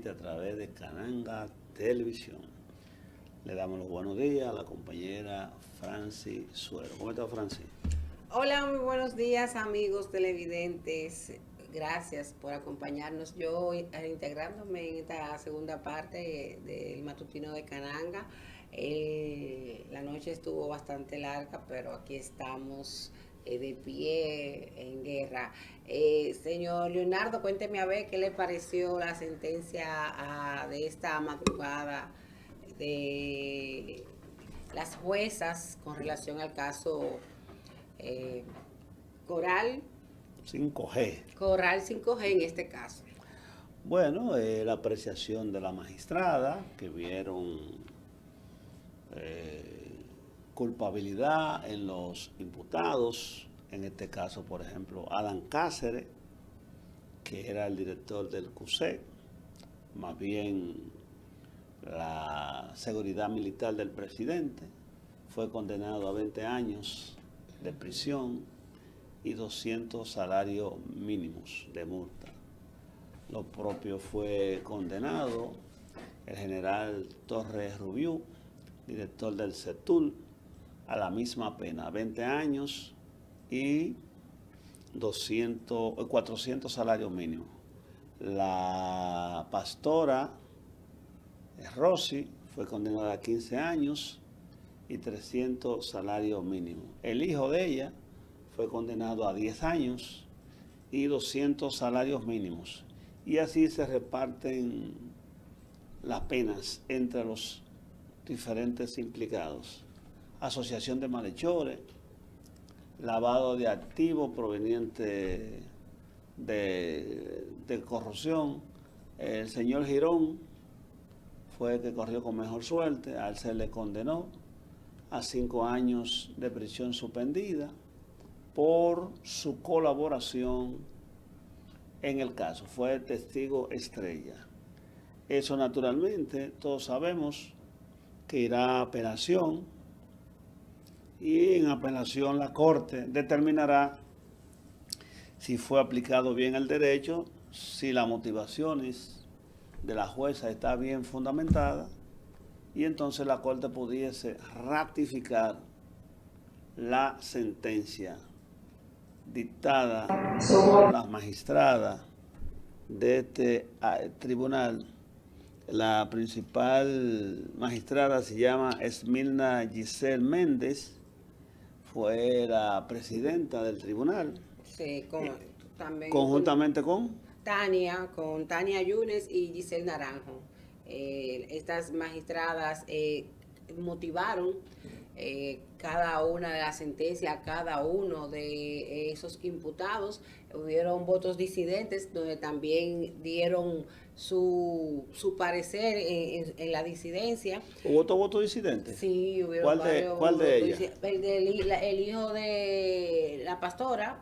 a través de Cananga Televisión. Le damos los buenos días a la compañera Franci Suero. ¿Cómo está, Franci? Hola, muy buenos días amigos televidentes. Gracias por acompañarnos. Yo integrándome en esta segunda parte del matutino de Cananga. La noche estuvo bastante larga, pero aquí estamos de pie en guerra. Señor Leonardo, cuénteme a ver qué le pareció la sentencia de esta madrugada de las juezas con relación al caso eh, Coral 5G. Coral 5G en este caso. Bueno, la apreciación de la magistrada, que vieron culpabilidad en los imputados, en este caso, por ejemplo, Adán Cáceres, que era el director del CUSEC, más bien la seguridad militar del presidente, fue condenado a 20 años de prisión y 200 salarios mínimos de multa. Lo propio fue condenado el general Torres Rubiú, director del CETUL, a la misma pena, 20 años y 400 salarios mínimos. La pastora Rossi fue condenada a 15 años y 300 salarios mínimos. El hijo de ella fue condenado a 10 años y 200 salarios mínimos. Y así se reparten las penas entre los diferentes implicados. Asociación de malhechores, lavado de activos proveniente de corrupción. El señor Girón fue el que corrió con mejor suerte, a él se le condenó a 5 años de prisión suspendida por su colaboración en el caso. Fue testigo estrella. Eso naturalmente todos sabemos que irá a apelación y en apelación la Corte determinará si fue aplicado bien el derecho, si las motivaciones de la jueza está bien fundamentada, y entonces la Corte pudiese ratificar la sentencia dictada por la magistrada de este tribunal. La principal magistrada se llama Esmilna Giselle Méndez, fue la presidenta del tribunal. Sí, también conjuntamente con Tania Yunes y Giselle Naranjo. Estas magistradas motivaron cada una de las sentencias, cada uno de esos imputados. Hubieron votos disidentes donde también dieron su parecer en la disidencia. ¿Hubo otro voto disidente? Sí, hubieron ¿Cuál de ellas? El hijo de la pastora,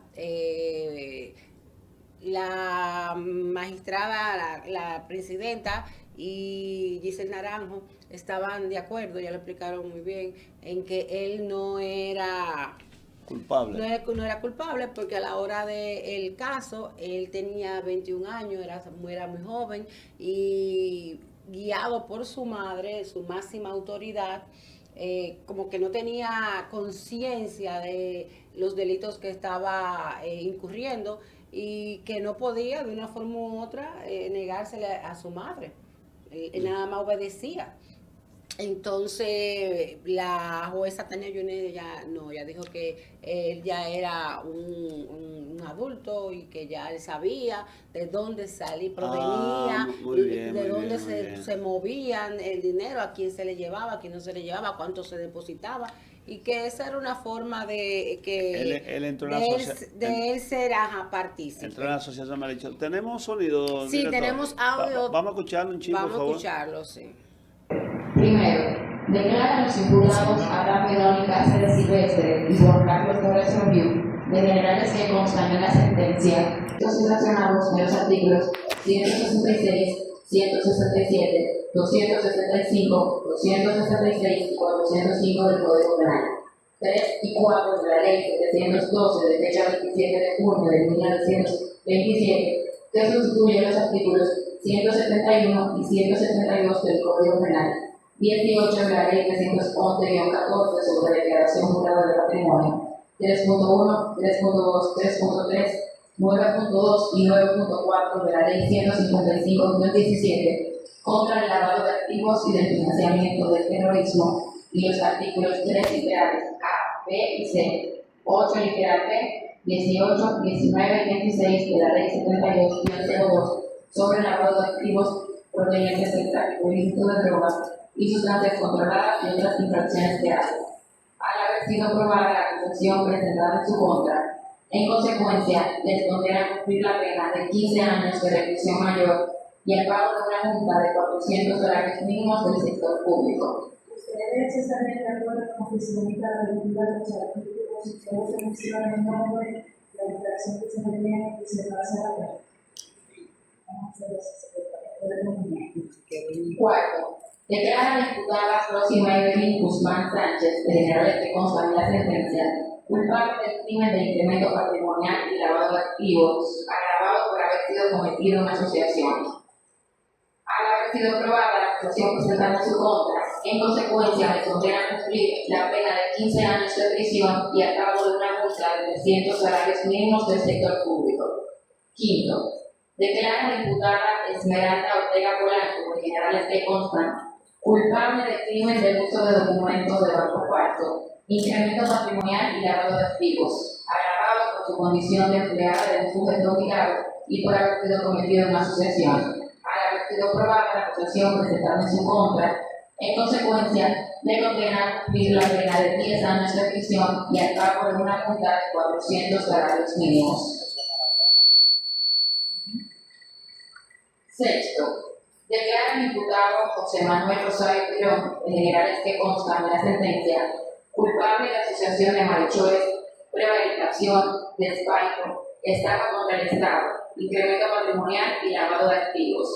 la magistrada, la presidenta y Giselle Naranjo estaban de acuerdo, ya lo explicaron muy bien, en que él no era culpable. No era culpable porque a la hora del caso él tenía 21 años, era muy joven y guiado por su madre, su máxima autoridad, como que no tenía conciencia de los delitos que estaba incurriendo y que no podía de una forma u otra negársele a su madre. Él nada más obedecía. Entonces la jueza Tania Yunes ya dijo que él ya era un adulto y que ya él sabía de dónde provenía, de dónde se movían el dinero, a quién se le llevaba, a quién no se le llevaba, cuánto se depositaba, y que esa era una forma de que él ser partícipe. Entró en la asociación malhechor. ¿Tenemos sonido? Sí, director? Tenemos audio. Vamos a escucharlo un chingo, por favor. Vamos a escucharlo, sí. Primero, declara a los imputados Adán Pedón y Cáceres Silvestre y Juan Carlos Torres Rubiú de generales que constan en la sentencia, los relacionados en los artículos 166, 167, 265, 266 y 405 del Código Penal, 3 y 4 de la Ley 712 de fecha 27 de junio de 1927, que sustituye los artículos 171 y 172 del Código Penal, 18 de la Ley 311-14 sobre declaración jurada de patrimonio, 3.1, 3.2, 3.3, 9.2 y 9.4 de la Ley 155-17 contra el lavado de activos y del financiamiento del terrorismo y los artículos 3 literales A, B y C, 8 literal B, 18, 19 y 26 de la Ley 72-02 sobre el lavado de activos provenientes del tráfico ilícito de drogas y sustancias controladas y otras infracciones graves. Al haber sido aprobada la acusación presentada en su contra, en consecuencia, les condena a cumplir la pena de 15 años de reclusión mayor y el pago de una multa de 400 salarios mínimos del sector público. Ustedes estarían de acuerdo con que se limita la lectura de los artículos y ustedes se mencionan el nombre, la declaración que se requiere y se pasa a la ley. Cuarto, declara a la diputada Rosy Evelyn Guzmán Sánchez, de generales que constan en la sentencia, culpable del crimen de incremento patrimonial y lavado de activos, agravado por haber sido cometido en asociación. Al haber sido aprobada la acusación presentada en su contra, en consecuencia le condena a cumplir la pena de 15 años de prisión y a cabo de una multa de 300 salarios mínimos del sector público. Quinto, declara a la diputada Esmeralda Ortega Polanco, de generales que constan, culpable del crimen del uso de documentos de banco falso, incremento patrimonial y lavado de activos, agravado por su condición de empleada de un sujeto obligado y por haber sido cometido en asociación. Al haber sido aprobada la acusación presentada en su contra, en consecuencia, le condena a cumplir la pena de 10 años de prisión y al pago de una multa de 400 salarios mínimos. Sexto, declara al imputado José Manuel Rosario Girón, de generales que constan en la sentencia, culpable de asociación de malhechores, prevaricación, desfalco, estafa contra el Estado, incremento patrimonial y lavado de activos.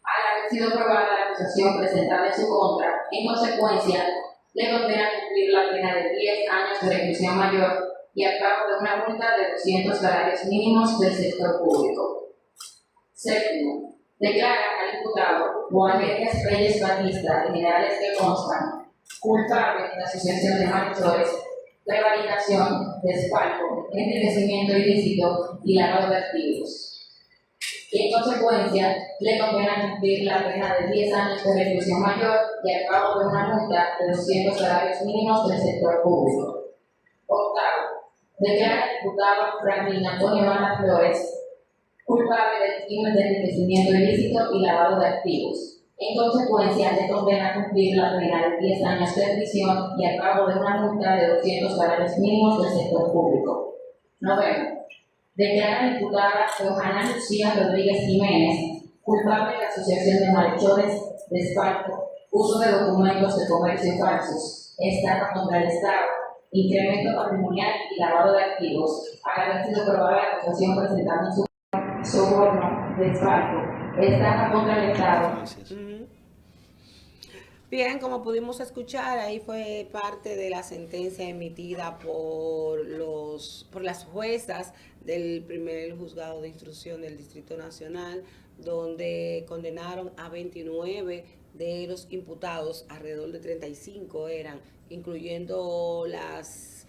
Al haber sido aprobada la acusación presentada en su contra, en consecuencia, le condena a cumplir la pena de 10 años de reclusión mayor y al pago de una multa de 200 salarios mínimos del sector público. Séptimo, declara al imputado Juan Reyes Batista, de generales que constan, culpable de asociación de malhechores, prevaricación, desfalco, enriquecimiento ilícito y lavado de activos. Y en consecuencia, le condena a cumplir la pena de 10 años de reclusión mayor y al pago de una multa de 200 salarios mínimos del sector público. Octavo, declara al imputado Franklin Antonio Banda Flores, culpable del crimen de enriquecimiento ilícito y lavado de activos. En consecuencia, le condena a cumplir la pena de 10 años de prisión y al pago de una multa de 200 salarios mínimos del sector público. Noveno, declara a la diputada Johanna Lucía Rodríguez Jiménez, culpable de asociación de malhechores, desfalco, uso de documentos de comercio falsos, estafa contra el Estado, incremento patrimonial y lavado de activos, al haber sido aprobada la acusación presentada en su soborno, desfalco, estafa contra el Estado. Bien, como pudimos escuchar, ahí fue parte de la sentencia emitida por las juezas del primer juzgado de instrucción del Distrito Nacional, donde condenaron a 29 de los imputados, alrededor de 35 eran, incluyendo las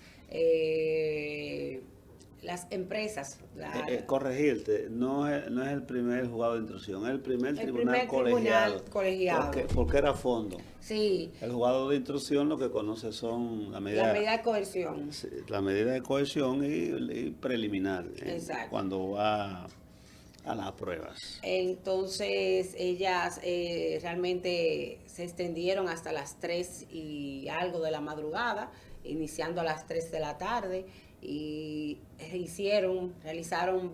empresas. Corregirte, no es el primer juzgado de instrucción, es el primer tribunal colegiado. Porque era fondo. Sí. El juzgado de instrucción lo que conoce son la medida de coerción. Sí, la medida de coerción y preliminar. Exacto. Cuando va a las pruebas. Entonces ellas realmente se extendieron hasta las 3 y algo de la madrugada, iniciando a las 3 de la tarde, y realizaron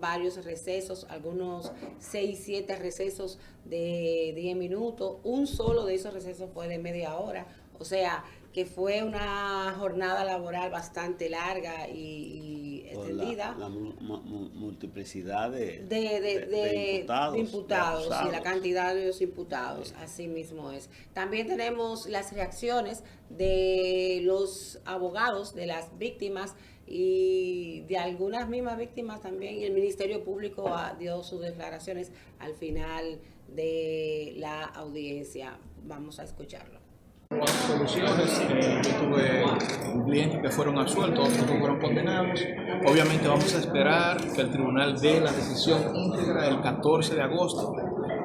varios recesos, algunos 6, 7 recesos de 10 minutos. Un solo de esos recesos fue de media hora, o sea que fue una jornada laboral bastante larga y extendida. La multiplicidad de imputados y la cantidad de los imputados, sí. Así mismo es. También tenemos las reacciones de los abogados de las víctimas y de algunas mismas víctimas también, y el Ministerio Público dio sus declaraciones al final de la audiencia. Vamos a escucharlo. Soluciones, yo tuve clientes que fueron absueltos, otros que fueron condenados. Obviamente vamos a esperar que el tribunal dé la decisión íntegra el 14 de agosto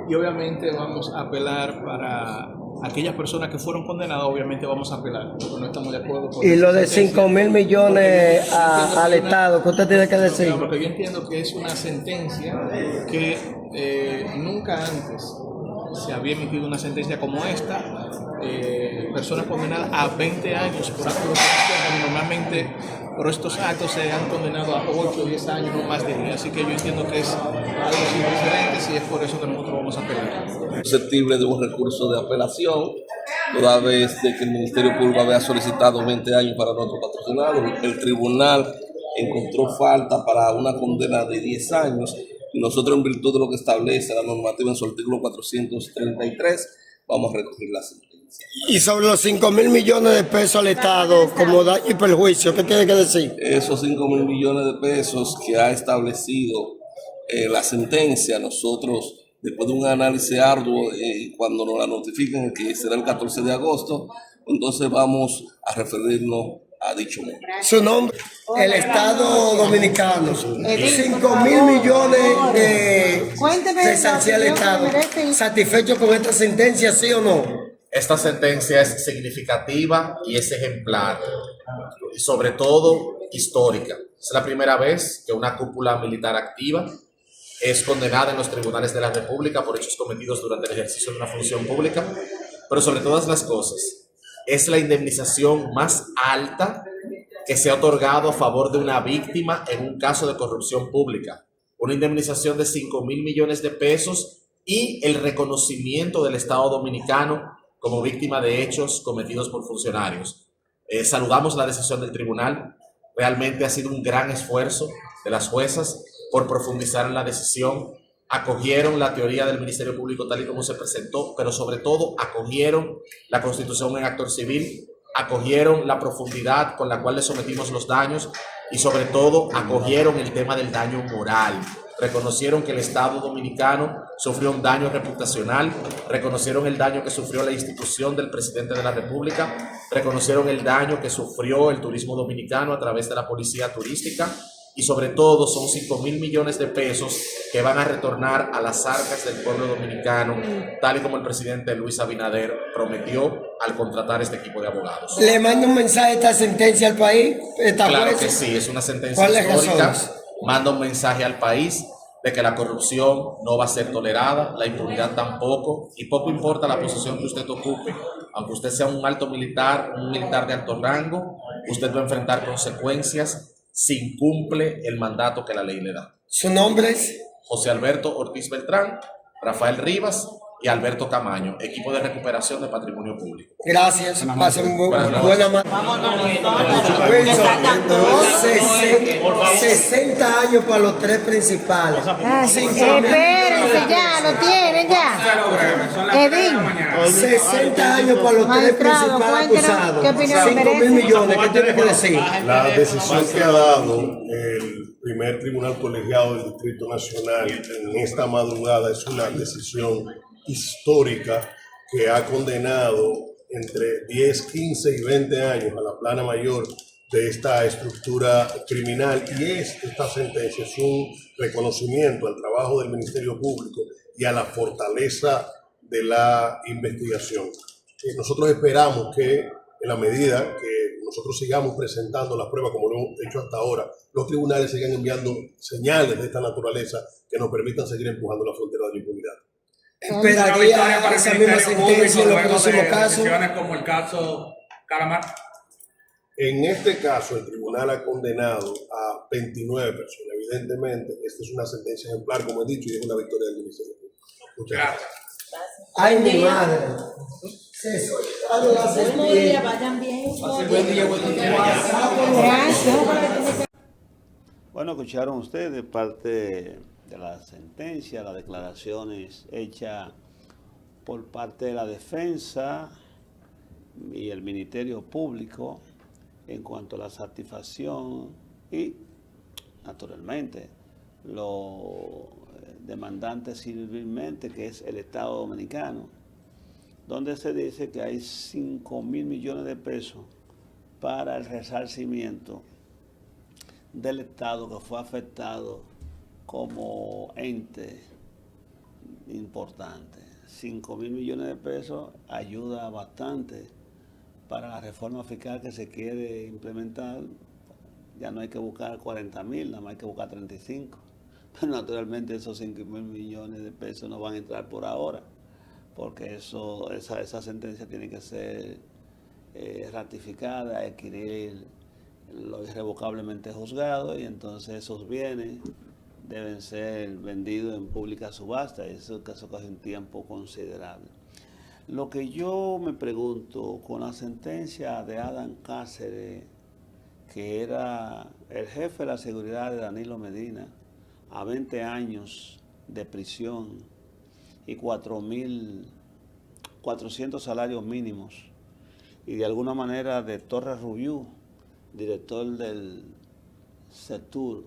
y obviamente vamos a apelar para aquellas personas que fueron condenadas, obviamente vamos a apelar, porque no estamos de acuerdo con y lo de 5.000 millones al Estado, ¿qué usted tiene que decir? Porque yo entiendo que es una sentencia que nunca antes se había emitido una sentencia como esta. Personas condenadas a 20 años por actos de corrupción, normalmente por estos actos se han condenado a 8 o 10 años, no más de 10. Así que yo entiendo que es algo sin precedentes y es por eso que nosotros vamos a apelar. Susceptible de un recurso de apelación, toda vez de que el Ministerio Público había solicitado 20 años para nuestro patrocinado. El tribunal encontró falta para una condena de 10 años y nosotros, en virtud de lo que establece la normativa en su artículo 433, vamos a recoger la sentencia. Y sobre los 5.000 millones de pesos al Estado como daño y perjuicio, ¿qué tiene que decir? Esos 5.000 millones de pesos que ha establecido la sentencia, nosotros, después de un análisis arduo, cuando nos la notifiquen, que será el 14 de agosto, entonces vamos a referirnos a dicho monto. Su nombre, el Estado Dominicano, 5.000 millones de sanción al Estado. ¿Satisfecho con esta sentencia, sí o no? Esta sentencia es significativa y es ejemplar, y sobre todo histórica. Es la primera vez que una cúpula militar activa es condenada en los tribunales de la República por hechos cometidos durante el ejercicio de una función pública, pero sobre todas las cosas, es la indemnización más alta que se ha otorgado a favor de una víctima en un caso de corrupción pública. Una indemnización de 5.000 millones de pesos y el reconocimiento del Estado Dominicano como víctima de hechos cometidos por funcionarios. Saludamos la decisión del tribunal. Realmente ha sido un gran esfuerzo de las juezas por profundizar en la decisión. Acogieron la teoría del Ministerio Público tal y como se presentó, pero sobre todo acogieron la Constitución en actor civil, acogieron la profundidad con la cual le sometimos los daños y sobre todo acogieron el tema del daño moral. Reconocieron que el Estado Dominicano sufrió un daño reputacional, reconocieron el daño que sufrió la institución del presidente de la República, reconocieron el daño que sufrió el turismo dominicano a través de la policía turística y sobre todo son 5.000 millones de pesos que van a retornar a las arcas del pueblo dominicano, tal y como el presidente Luis Abinader prometió al contratar este equipo de abogados. ¿Le manda un mensaje esta sentencia al país? Claro que sí, es una sentencia histórica. Manda un mensaje al país de que la corrupción no va a ser tolerada, la impunidad tampoco, y poco importa la posición que usted ocupe. Aunque usted sea un alto militar, un militar de alto rango, usted va a enfrentar consecuencias si incumple el mandato que la ley le da. ¿Su nombre es? José Alberto Ortiz Beltrán, Rafael Rivas y Alberto Camaño, equipo de recuperación de patrimonio público. Gracias, pasen buena mano. 60 años para los tres principales. Espérense, ya, lo tienen ya. Edín. 60 años para los tres principales acusados. 5.000 millones, ¿qué tiene que decir? La decisión que ha dado el primer tribunal colegiado del Distrito Nacional en esta madrugada es una decisión histórica que ha condenado entre 10, 15 y 20 años a la plana mayor de esta estructura criminal, y esta sentencia es un reconocimiento al trabajo del Ministerio Público y a la fortaleza de la investigación. Nosotros esperamos que en la medida que nosotros sigamos presentando las pruebas como lo hemos hecho hasta ahora, los tribunales sigan enviando señales de esta naturaleza que nos permitan seguir empujando la frontera de la impunidad. ¿Esperaría esa misma sentencia en los próximos casos? Como el caso Calamar. En este caso, el tribunal ha condenado a 29 personas. Evidentemente, esta es una sentencia ejemplar, como he dicho, y es una victoria del Ministerio Público. Muchas gracias. Ay, mi madre. Buen día, vayan bien. Bueno, escucharon ustedes parte de la sentencia, las declaraciones hechas por parte de la defensa y el Ministerio Público en cuanto a la satisfacción y, naturalmente, los demandante civilmente, que es el Estado Dominicano, donde se dice que hay 5.000 millones de pesos para el resarcimiento del Estado que fue afectado como ente importante. 5.000 millones de pesos ayuda bastante para la reforma fiscal que se quiere implementar. Ya no hay que buscar 40.000, nada más hay que buscar 35. Pero naturalmente esos 5.000 millones de pesos no van a entrar por ahora, porque esa sentencia tiene que ser ratificada, adquirir lo irrevocablemente juzgado, y entonces esos bienes deben ser vendidos en pública subasta, y eso coge un tiempo considerable. Lo que yo me pregunto, con la sentencia de Adán Cáceres, que era el jefe de la seguridad de Danilo Medina, a 20 años de prisión y 4.400 salarios mínimos, y de alguna manera de Torres Rubiú, director del CETUR,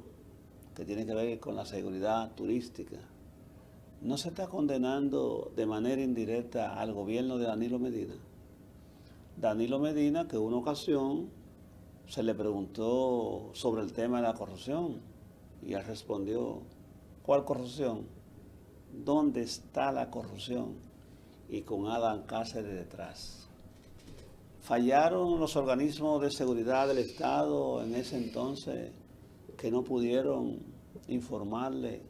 que tiene que ver con la seguridad turística, ¿no se está condenando de manera indirecta al gobierno de Danilo Medina? Danilo Medina, que en una ocasión se le preguntó sobre el tema de la corrupción, y él respondió: ¿cuál corrupción? ¿Dónde está la corrupción? Y con Adán Cáceres detrás. ¿Fallaron los organismos de seguridad del Estado en ese entonces, que no pudieron informarle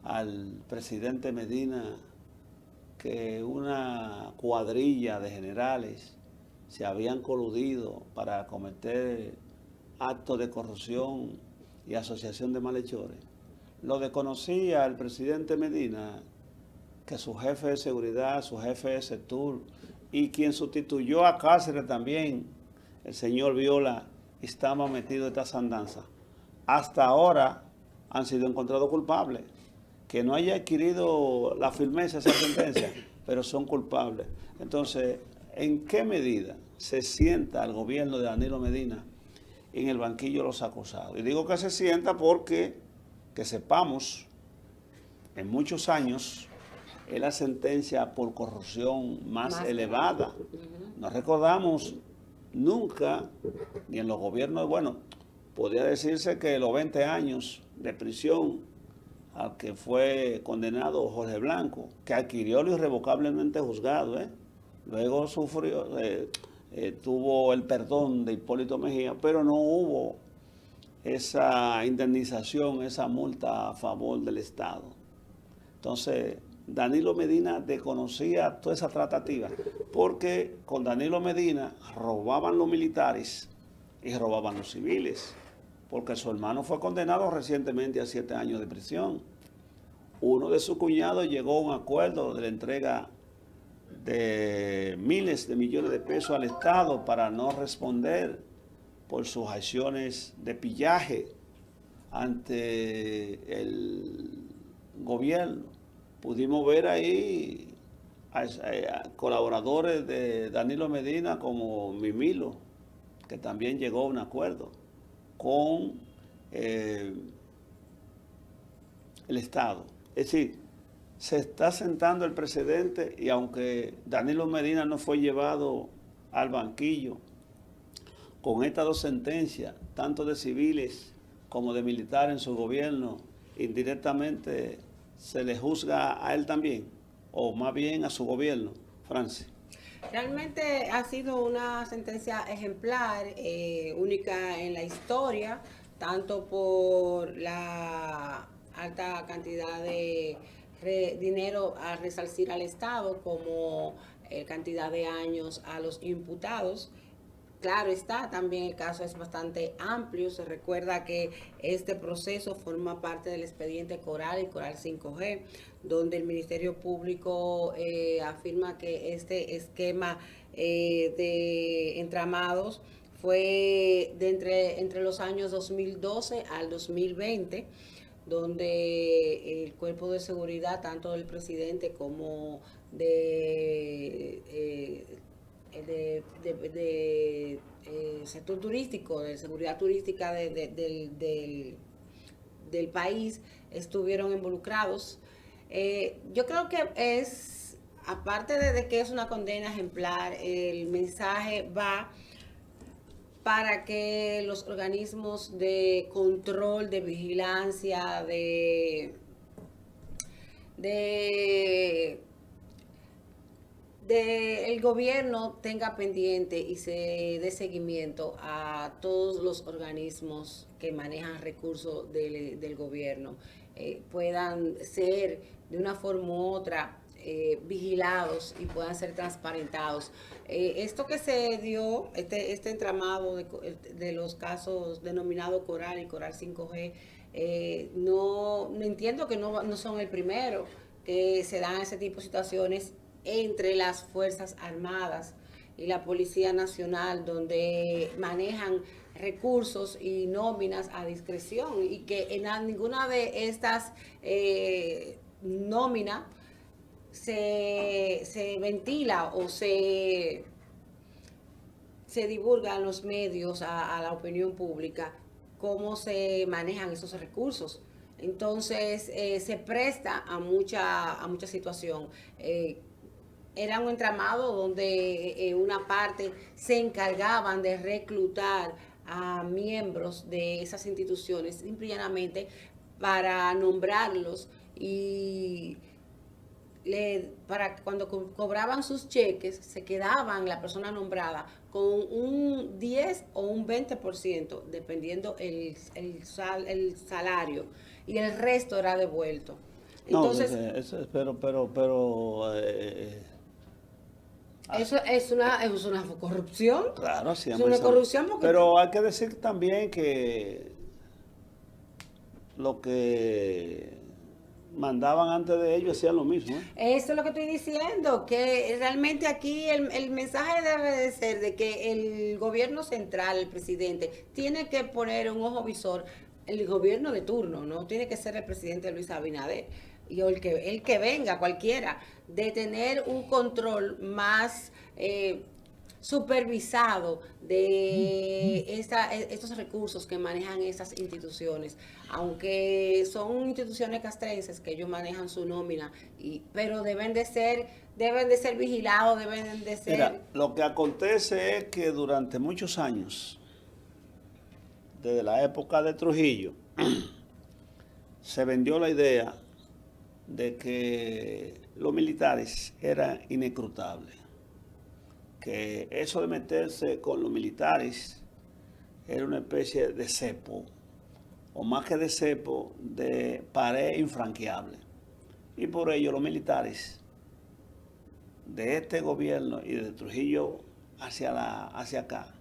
al presidente Medina que una cuadrilla de generales se habían coludido para cometer actos de corrupción y asociación de malhechores? Lo desconocía el presidente Medina, que su jefe de seguridad, su jefe de CETUR, y quien sustituyó a Cáceres también, el señor Viola, estaba metido en estas andanzas. Hasta ahora han sido encontrados culpables. Que no haya adquirido la firmeza esa sentencia, pero son culpables. Entonces, ¿en qué medida se sienta el gobierno de Danilo Medina en el banquillo de los acusados? Y digo que se sienta porque, que sepamos, en muchos años es la sentencia por corrupción más elevada. No recordamos nunca, ni en los gobiernos, bueno, podría decirse que los 20 años de prisión al que fue condenado Jorge Blanco, que adquirió lo irrevocablemente juzgado, luego sufrió, tuvo el perdón de Hipólito Mejía, pero no hubo esa indemnización, esa multa a favor del Estado. Entonces, Danilo Medina desconocía toda esa tratativa, porque con Danilo Medina robaban los militares y robaban los civiles, porque su hermano fue condenado recientemente a 7 años de prisión. Uno de sus cuñados llegó a un acuerdo de la entrega de miles de millones de pesos al Estado para no responder por sus acciones de pillaje ante el gobierno. Pudimos ver ahí a colaboradores de Danilo Medina como Mimilo, que también llegó a un acuerdo con el Estado. Es decir, se está sentando el precedente, y aunque Danilo Medina no fue llevado al banquillo, con estas 2 sentencias, tanto de civiles como de militares en su gobierno, indirectamente se le juzga a él también, o más bien a su gobierno. Francis. Realmente ha sido una sentencia ejemplar, única en la historia, tanto por la alta cantidad de dinero a resarcir al Estado como cantidad de años a los imputados. Claro está, también el caso es bastante amplio. Se recuerda que este proceso forma parte del expediente Coral y Coral 5G, donde el Ministerio Público afirma que este esquema de entramados fue de entre los años 2012 al 2020, donde el cuerpo de seguridad, tanto del presidente como de sector turístico, de seguridad turística del del país estuvieron involucrados. Yo creo que es, aparte de que es una condena ejemplar, el mensaje va para que los organismos de control, de vigilancia, el gobierno tenga pendiente y se dé seguimiento a todos los organismos que manejan recursos del gobierno, puedan ser de una forma u otra vigilados y puedan ser transparentados. Esto que se dio, este entramado de los casos denominado Coral y Coral 5G, no entiendo que no son el primero que se dan ese tipo de situaciones entre las Fuerzas Armadas y la Policía Nacional, donde manejan recursos y nóminas a discreción, y que en ninguna de estas nóminas se ventila o se divulga en los medios a la opinión pública cómo se manejan esos recursos. Entonces se presta a mucha situación. Era un entramado donde una parte se encargaban de reclutar a miembros de esas instituciones simple y llanamente para nombrarlos y para cuando cobraban sus cheques se quedaban la persona nombrada con un 10 o un 20%, dependiendo el salario, y el resto era devuelto. Entonces, eso es una corrupción. Claro, sí, es una corrupción pero hay que decir también que lo que mandaban antes de ellos hacían lo mismo. Eso es lo que estoy diciendo, que realmente aquí el mensaje debe de ser de que el gobierno central, el presidente, tiene que poner un ojo visor, el gobierno de turno, no tiene que ser el presidente Luis Abinader, y el que venga, cualquiera, de tener un control más supervisado de estos recursos que manejan esas instituciones, aunque son instituciones castrenses que ellos manejan su nómina, pero deben de ser vigilados, deben de ser... Mira, lo que acontece es que durante muchos años, desde la época de Trujillo, se vendió la idea de que los militares eran inescrutables, que eso de meterse con los militares era una especie de cepo, o más que de cepo, de pared infranqueable. Y por ello los militares de este gobierno y de Trujillo hacia acá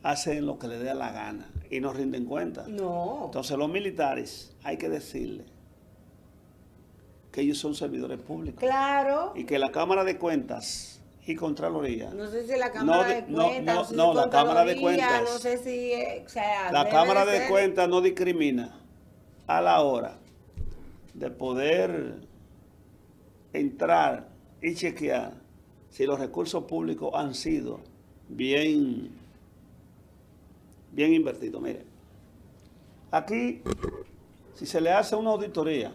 hacen lo que les dé la gana y no rinden cuenta. No. Entonces los militares, hay que decirle que ellos son servidores públicos. Claro. Y que la Cámara de Cuentas y Contraloría. No sé si la Cámara de Cuentas. No, la Cámara de Cuentas. No sé si. O sea, la Cámara de Cuentas no discrimina a la hora de poder entrar y chequear si los recursos públicos han sido bien invertidos. Mire, aquí, si se le hace una auditoría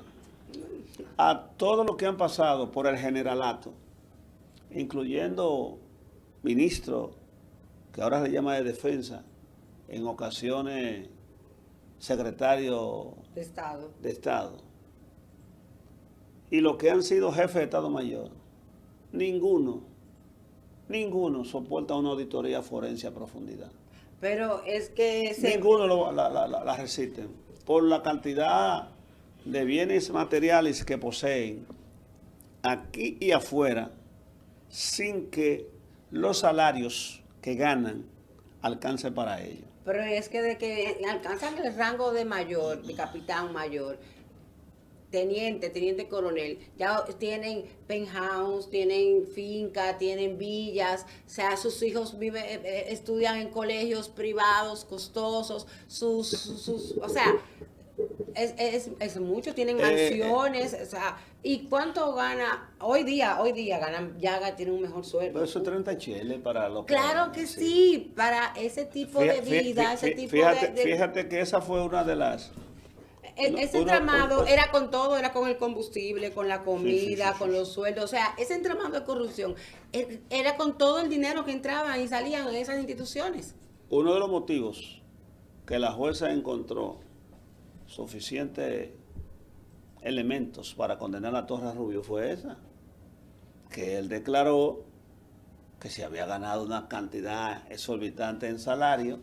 a todos los que han pasado por el generalato, incluyendo ministros, que ahora se llama de defensa, en ocasiones secretario de Estado, y los que han sido jefes de Estado Mayor, ninguno soporta una auditoría forense a profundidad. Pero es que... Ninguno la resiste, por la cantidad de bienes materiales que poseen aquí y afuera, sin que los salarios que ganan alcancen para ellos. Pero es que de que alcanzan el rango de mayor, de capitán mayor, teniente coronel, ya tienen penthouse, tienen finca, tienen villas, o sea, sus hijos estudian en colegios privados costosos, o sea, Es mucho, tienen mansiones, o sea, ¿y cuánto gana? Hoy día ganan, ya tienen un mejor sueldo. Pero eso es 30 cheles para los Claro que sí, para ese tipo de vida, ese tipo de... Fíjate que esa fue una de las... Ese entramado era con todo, era con el combustible, con la comida, con los sueldos, o sea, ese entramado de corrupción era con todo el dinero que entraba y salía de esas instituciones. Uno de los motivos que la jueza encontró suficientes elementos para condenar a Torres Rubio fue esa, que él declaró que se había ganado una cantidad exorbitante en salario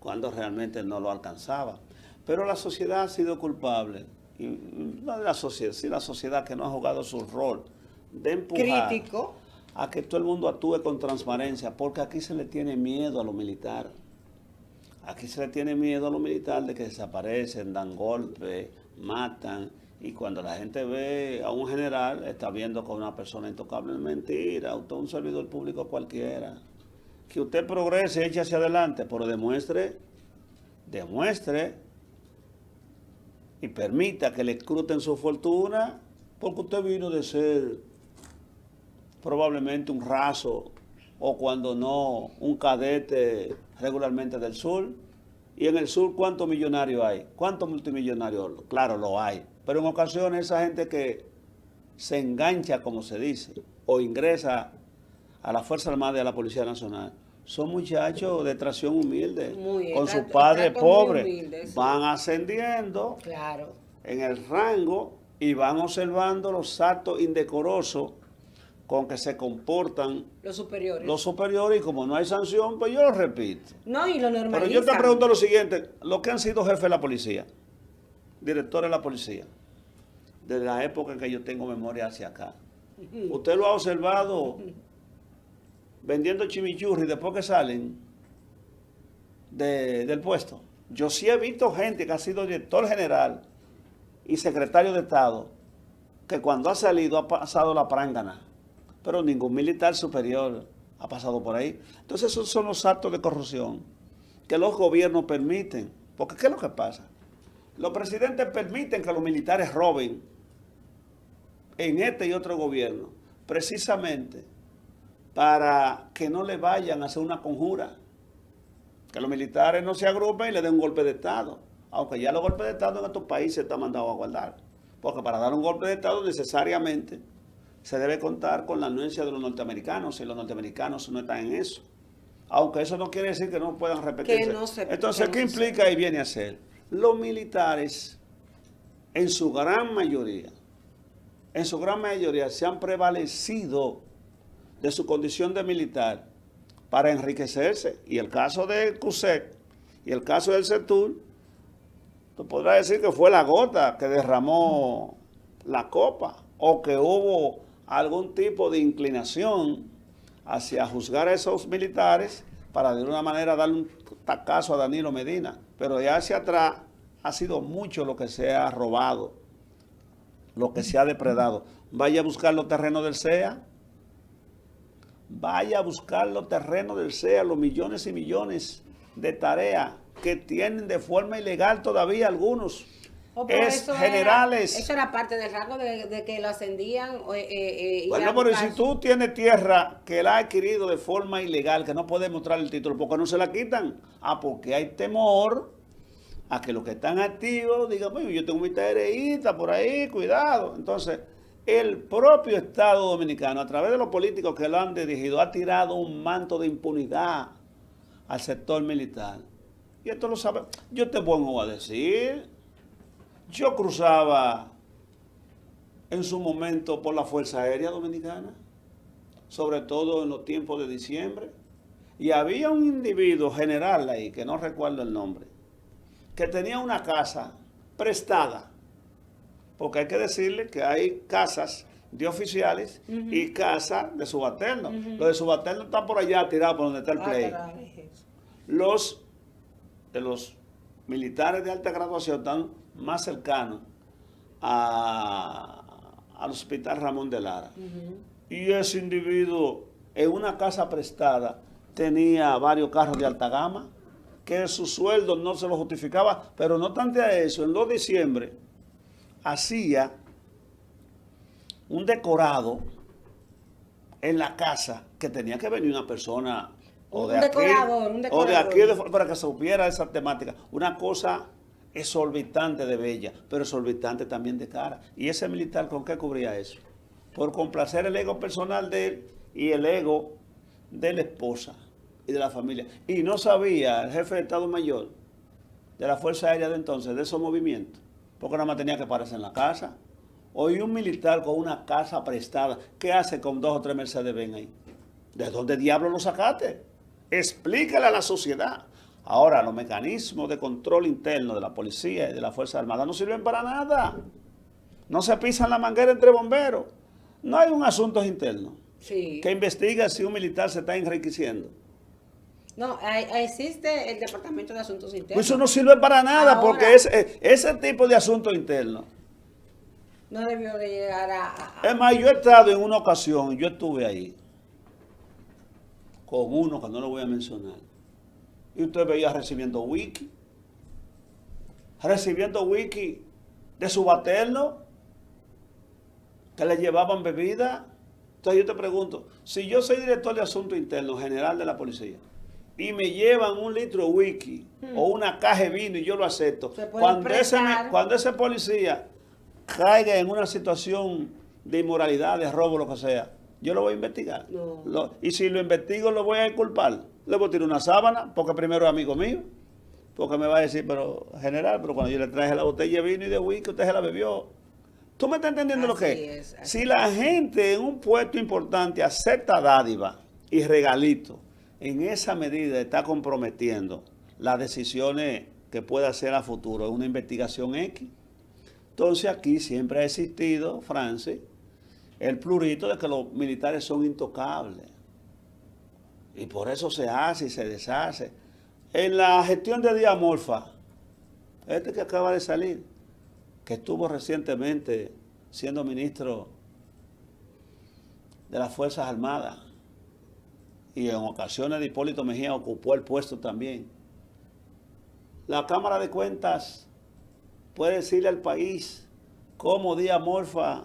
cuando realmente no lo alcanzaba. Pero la sociedad ha sido culpable, y no de la sociedad, sí la sociedad que no ha jugado su rol de empujar Crítico. a que todo el mundo actúe con transparencia, porque aquí se le tiene miedo a lo militar. Aquí se le tiene miedo a lo militar de que desaparecen, dan golpes, matan, y cuando la gente ve a un general, está viendo con una persona intocable. Es mentira, usted es un servidor público cualquiera. Que usted progrese, eche hacia adelante, pero demuestre y permita que le escruten su fortuna, porque usted vino de ser probablemente un raso, o cuando no, un cadete regularmente del sur. Y en el sur, ¿cuántos millonarios hay? ¿Cuántos multimillonarios? Claro, lo hay. Pero en ocasiones esa gente que se engancha, como se dice, o ingresa a la Fuerza Armada y a la Policía Nacional, son muchachos de tracción humilde, con sus padres pobres. Van ascendiendo en el rango y van observando los actos indecorosos con que se comportan los superiores, y como no hay sanción, pues yo lo repito. No, y lo normalizan. Pero yo te pregunto lo siguiente, los que han sido jefes de la policía, directores de la policía, desde la época en que yo tengo memoria hacia acá, ¿usted lo ha observado vendiendo chimichurri después que salen del puesto? Yo sí he visto gente que ha sido director general y secretario de Estado, que cuando ha salido ha pasado la prángana, pero ningún militar superior ha pasado por ahí. Entonces esos son los actos de corrupción que los gobiernos permiten. Porque ¿qué es lo que pasa? Los presidentes permiten que los militares roben en este y otro gobierno, precisamente para que no le vayan a hacer una conjura, que los militares no se agrupen y le den un golpe de Estado, aunque ya los golpes de Estado en estos países están mandados a guardar, porque para dar un golpe de Estado necesariamente se debe contar con la anuencia de los norteamericanos, y los norteamericanos no están en eso, aunque eso no quiere decir que no puedan repetirse. Entonces, ¿qué implica y viene a ser? Los militares, en su gran mayoría, se han prevalecido de su condición de militar para enriquecerse. Y el caso de CUSEC y el caso del CETUR, tú podrás decir que fue la gota que derramó la copa, o que hubo algún tipo de inclinación hacia juzgar a esos militares para de una manera darle un tacazo a Danilo Medina. Pero de hacia atrás ha sido mucho lo que se ha robado, lo que se ha depredado. Vaya a buscar los terrenos del CEA. Vaya a buscar los terrenos del CEA, los millones y millones de tareas que tienen de forma ilegal todavía algunos. Generales. Eso era parte del rango de que lo ascendían. Bueno, pero si tú tienes tierra que la ha adquirido de forma ilegal, que no puedes mostrar el título, ¿por qué no se la quitan? Porque hay temor a que los que están activos digan, bueno, yo tengo mi tareita por ahí, cuidado. Entonces, el propio Estado Dominicano, a través de los políticos que lo han dirigido, ha tirado un manto de impunidad al sector militar. Y esto lo sabe. Yo te pongo a decir, yo cruzaba en su momento por la Fuerza Aérea Dominicana, sobre todo en los tiempos de diciembre, y había un individuo general ahí, que no recuerdo el nombre, que tenía una casa prestada, porque hay que decirle que hay casas de oficiales y casas de subalternos. Los de subalternos están por allá tirados por donde está el play. Los de los militares de alta graduación están más cercanos al Hospital Ramón de Lara. Y ese individuo en una casa prestada tenía varios carros de alta gama, que su sueldo no se lo justificaba, pero no tanto a eso, en 2 de diciembre hacía un decorado en la casa que tenía que venir una persona o de aquí, o de aquí para que supiera esa temática. Una cosa exorbitante de bella, pero exorbitante también de cara. ¿Y ese militar con qué cubría eso? Por complacer el ego personal de él y el ego de la esposa y de la familia. Y no sabía el jefe de Estado Mayor de la Fuerza Aérea de entonces de esos movimientos, porque nada más tenía que pararse en la casa. Hoy un militar con una casa prestada, ¿qué hace con 2 o 3 Mercedes-Benz ahí? ¿De dónde diablo lo sacaste? Explícale a la sociedad. Ahora, los mecanismos de control interno de la policía y de la Fuerza Armada no sirven para nada. No se pisan la manguera entre bomberos. No hay un asunto interno que investiga si un militar se está enriqueciendo. No, existe el Departamento de Asuntos Internos. Pues eso no sirve para nada. Ahora, porque ese tipo de asuntos internos no debió de llegar Es más, yo he estado en una ocasión, yo estuve ahí, con uno que no lo voy a mencionar, y usted veía recibiendo wiki de subalterno, que le llevaban bebida. Entonces yo te pregunto, si yo soy director de Asuntos Internos, general de la policía, y me llevan 1 litro de whisky o una caja de vino y yo lo acepto, cuando ese policía caiga en una situación de inmoralidad, de robo, lo que sea, yo lo voy a investigar. Y si lo investigo, lo voy a culpar. Le voy a tirar una sábana, porque primero es amigo mío, porque me va a decir, pero general, pero cuando yo le traje la botella de vino y de whisky, usted se la bebió. ¿Tú me estás entendiendo lo que es? Si la gente en un puesto importante acepta dádiva y regalito, en esa medida está comprometiendo las decisiones que pueda hacer a futuro, una investigación X. Entonces aquí siempre ha existido, Francis, el plurito de que los militares son intocables. Y por eso se hace y se deshace. En la gestión de Díaz Morfa, este que acaba de salir, que estuvo recientemente siendo ministro de las Fuerzas Armadas, y en ocasiones de Hipólito Mejía ocupó el puesto también. La Cámara de Cuentas puede decirle al país cómo Díaz Morfa,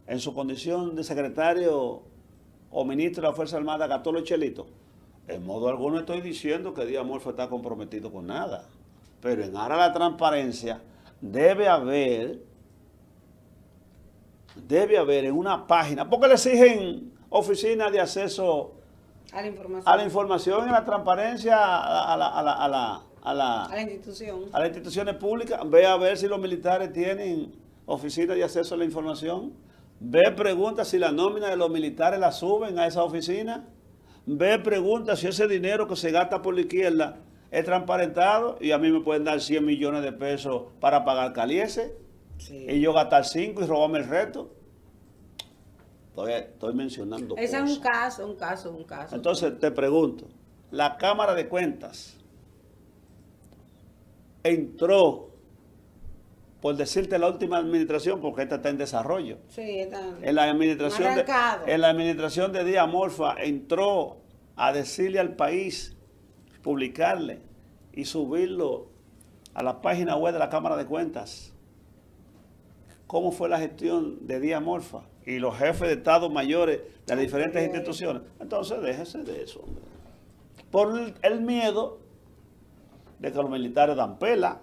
en su condición de secretario o ministro de la Fuerza Armada, gastó los chelitos. En modo alguno estoy diciendo que Díaz Morfa está comprometido con nada, pero en aras de la transparencia debe haber en una página, porque le exigen oficina de acceso a la información y a la transparencia a la institución. A las instituciones públicas. Ve a ver si los militares tienen oficina de acceso a la información. Ve, pregunta si la nómina de los militares la suben a esa oficina. Ve, pregunta si ese dinero que se gasta por la izquierda es transparentado, y a mí me pueden dar 100 millones de pesos para pagar Caliese, y yo gastar 5 y robarme el resto. Estoy mencionando ese cosas. Es un caso. Entonces te pregunto, la Cámara de Cuentas entró, por decirte la última administración, porque esta está en desarrollo. Sí, está en la administración de Díaz Morfa entró a decirle al país, publicarle y subirlo a la página web de la Cámara de Cuentas cómo fue la gestión de Díaz Morfa y los jefes de Estado mayores de las diferentes instituciones. Entonces déjese de eso, hombre. Por el miedo de que los militares dan pela,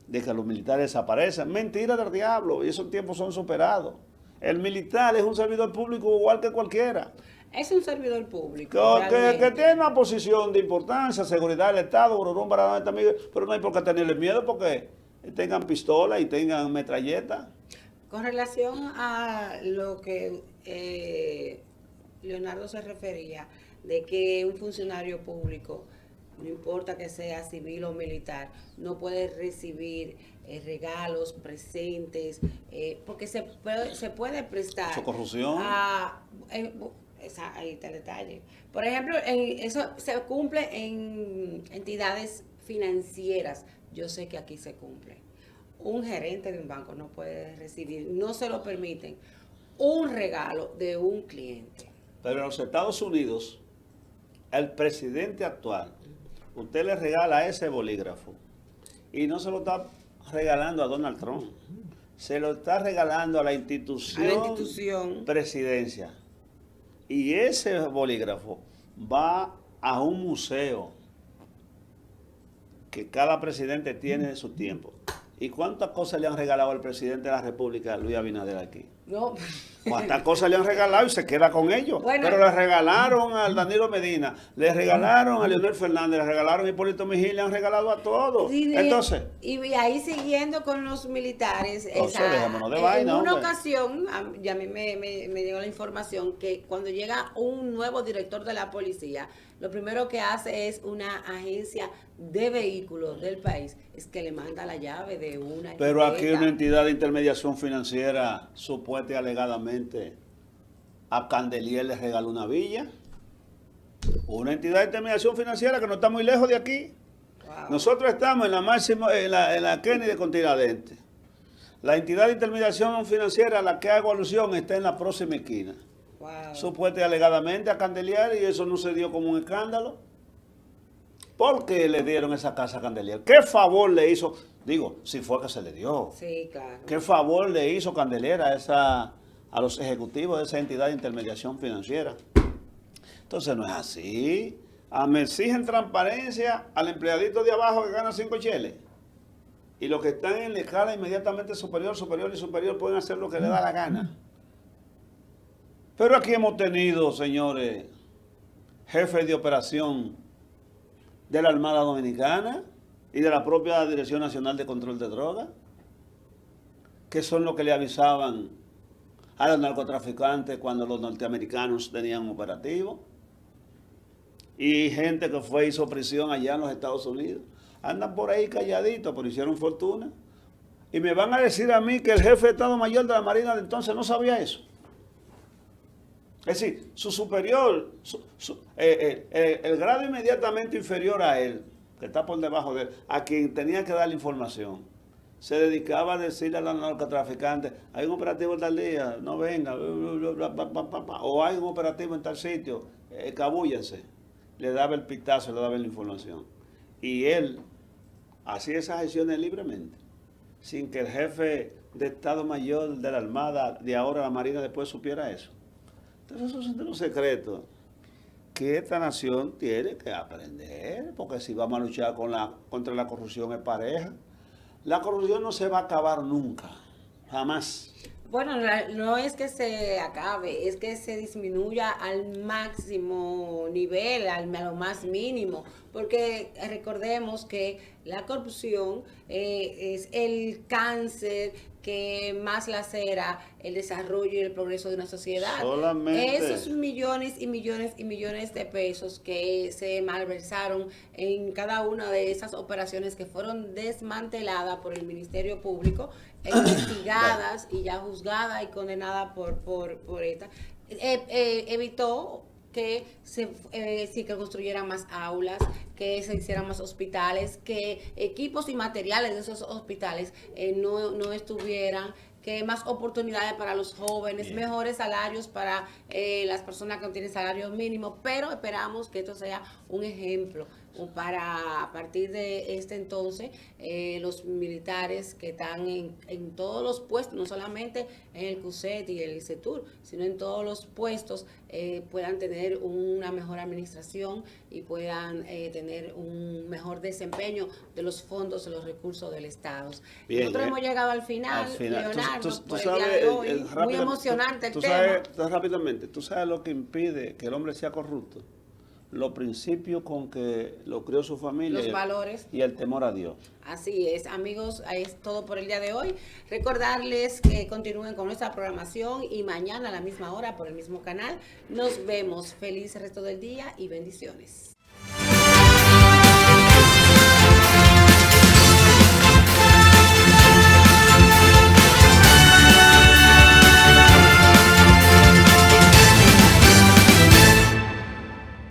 de que los militares desaparecen. Mentira del diablo, y esos tiempos son superados. El militar es un servidor público igual que cualquiera. Es un servidor público. Que tiene una posición de importancia, seguridad del Estado, pero no hay por qué tenerle miedo porque tengan pistola y tengan metralleta. Con relación a lo que Leonardo se refería, de que un funcionario público, no importa que sea civil o militar, no puede recibir regalos, presentes, porque se puede prestar ¿Eso corrupción? Ahí está el detalle. Por ejemplo, eso se cumple en entidades financieras. Yo sé que aquí se cumple. Un gerente de un banco no puede recibir, no se lo permiten, un regalo de un cliente. Pero en los Estados Unidos, el presidente actual usted le regala ese bolígrafo y no se lo está regalando a Donald Trump, se lo está regalando a la institución presidencia. Y ese bolígrafo va a un museo que cada presidente tiene de su tiempo. ¿Y cuántas cosas le han regalado al presidente de la República, Luis Abinader, aquí? No. ¿Cuántas cosas le han regalado y se queda con ellos? Bueno. Pero le regalaron al Danilo Medina, le regalaron a Leonel Fernández, le regalaron a Hipólito Mejía, le han regalado a todos. Entonces... Y ahí siguiendo con los militares, dejémonos de vaina, en una hombre. ocasión, y a mí me llegó la información que cuando llega un nuevo director de la policía, lo primero que hace es una agencia de vehículos del país, es que le manda la llave de una Pero aquí jipeta. una entidad de intermediación financiera, supuesta y alegadamente, a Candelier le regaló una villa. Una entidad de intermediación financiera que no está muy lejos de aquí. Wow. Nosotros estamos en la máxima, en la Kennedy con Tiradentes. La entidad de intermediación financiera a la que hago alusión está en la próxima esquina. Wow. Supuesta y alegadamente a Candelier, y eso no se dio como un escándalo. ¿Por qué le dieron esa casa a Candelier? ¿Qué favor le hizo? Digo, si fue que se le dio. Sí, claro. ¿Qué favor le hizo Candelier a los ejecutivos de esa entidad de intermediación financiera? Entonces no es así. Me exigen transparencia al empleadito de abajo que gana 5 cheles. Y los que están en la escala inmediatamente superior pueden hacer lo que les da la gana. Pero aquí hemos tenido, señores, jefes de operación de la Armada Dominicana y de la propia Dirección Nacional de Control de Drogas, que son los que le avisaban a los narcotraficantes cuando los norteamericanos tenían un operativo. Y gente que hizo prisión allá en los Estados Unidos. Andan por ahí calladitos, pero hicieron fortuna. Y me van a decir a mí que el jefe de Estado Mayor de la Marina de entonces no sabía eso. Es decir, su superior, el grado inmediatamente inferior a él, que está por debajo de él, a quien tenía que dar la información, se dedicaba a decirle a los narcotraficantes, hay un operativo en tal día, no venga, o hay un operativo en tal sitio, cabúllense. Le daba el pitazo, le daba la información. Y él hacía esas gestiones libremente, sin que el jefe de Estado Mayor de la Armada, de ahora la Marina, después supiera eso. Entonces esos son de los secretos que esta nación tiene que aprender, porque si vamos a luchar contra la corrupción es pareja. La corrupción no se va a acabar nunca, jamás. Bueno, no es que se acabe, es que se disminuya al máximo nivel, a lo más mínimo, porque recordemos que la corrupción es el cáncer que más lacera el desarrollo y el progreso de una sociedad. Solamente esos millones y millones y millones de pesos que se malversaron en cada una de esas operaciones que fueron desmanteladas por el Ministerio Público, investigadas y ya juzgadas y condenadas por esta, evitó que sí que construyeran más aulas, que se hicieran más hospitales, que equipos y materiales de esos hospitales no estuvieran, que más oportunidades para los jóvenes, bien, mejores salarios para las personas que no tienen salario mínimo, pero esperamos que esto sea un ejemplo para a partir de entonces los militares que están en todos los puestos, no solamente en el CUSET y el CETUR, sino en todos los puestos puedan tener una mejor administración y puedan tener un mejor desempeño de los fondos, de los recursos del Estado. Bien, nosotros hemos llegado al final. Leonardo, por el día de hoy, muy emocionante el tema. Rápidamente, ¿tú sabes lo que impide que el hombre sea corrupto? Los principios con que lo crió su familia, los valores y el temor a Dios. Así es, amigos, ahí es todo por el día de hoy. Recordarles que continúen con nuestra programación y mañana a la misma hora por el mismo canal. Nos vemos. Feliz resto del día y bendiciones.